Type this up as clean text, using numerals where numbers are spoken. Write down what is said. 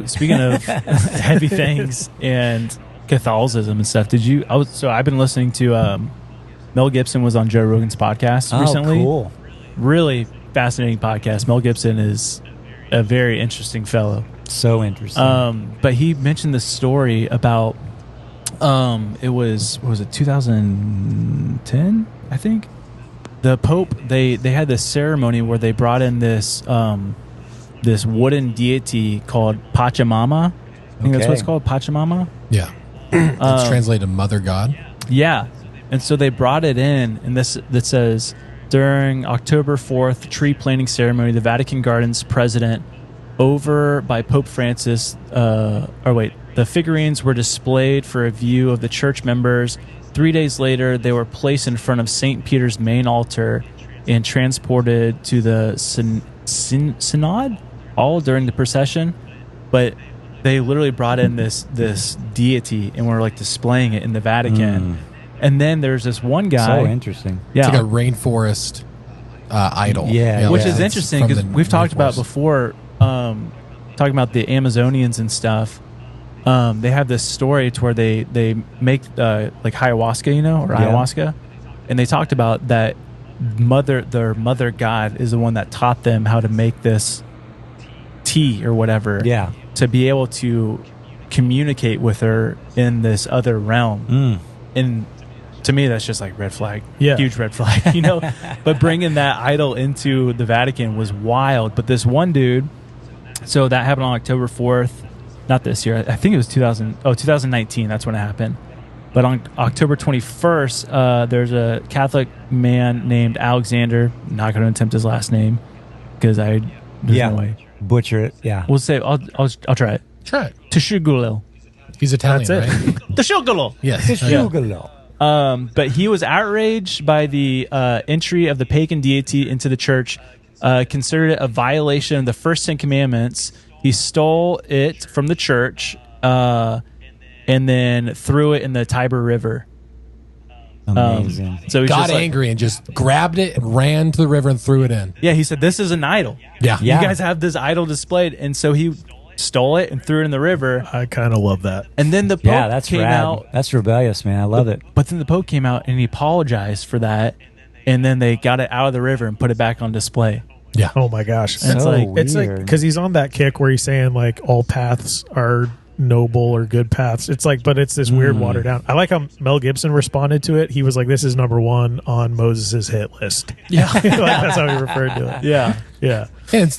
Speaking of heavy things and Catholicism and stuff, I've been listening to Mel Gibson was on Joe Rogan's podcast recently. Cool. Really fascinating podcast. Mel Gibson is a very interesting fellow. So interesting. But he mentioned this story about it was 2010, I think. The Pope they had this ceremony where they brought in this this wooden deity called Pachamama. I think that's what it's called, Pachamama. Yeah. It's translated Mother God. Yeah. And so they brought it in, and that says, during October 4th tree planting ceremony, the Vatican Gardens president, over by Pope Francis, the figurines were displayed for a view of the church members. 3 days later, they were placed in front of St. Peter's main altar and transported to the synod, all during the procession. But they literally brought in this deity and were like displaying it in the Vatican. And then there's this one guy. So interesting. Yeah. It's like a rainforest idol. Which is interesting because we've talked about before, talking about the Amazonians and stuff. They have this story to where they make like ayahuasca, ayahuasca. And they talked about that their mother god is the one that taught them how to make this tea or whatever. Yeah. To be able to communicate with her in this other realm. And to me, that's just like red flag. Yeah. Huge red flag, But bringing that idol into the Vatican was wild. But this one dude, so that happened on October 4th. Not this year. I think it was 2019. That's when it happened. But on October 21st, there's a Catholic man named Alexander. I'm not going to attempt his last name because there's no way. Butcher it. Yeah. We'll say I'll try it. Try it. Tashugulil. He's Italian, That's it. right? Tashugulil. Yes. But he was outraged by the entry of the pagan deity into the church, considered it a violation of the first 10 commandments. He stole it from the church and then threw it in the Tiber River. Amazing. So he got angry and just grabbed it and ran to the river and threw it in. Yeah, he said, this is an idol. Yeah. You guys have this idol displayed. And so he stole it and threw it in the river. I kind of love that. And then the Pope came rad. out. That's rebellious, man. I love it. But then the Pope came out and he apologized for that. And then they got it out of the river and put it back on display. Yeah. Oh my gosh. So It's like weird. because he's on that kick where he's saying like all paths are noble or good paths. It's like, but it's this weird watered down. I like how Mel Gibson responded to it. He was like, "This is number one on Moses's hit list." Yeah. Like, that's how he referred to it. Yeah. Yeah. And it's like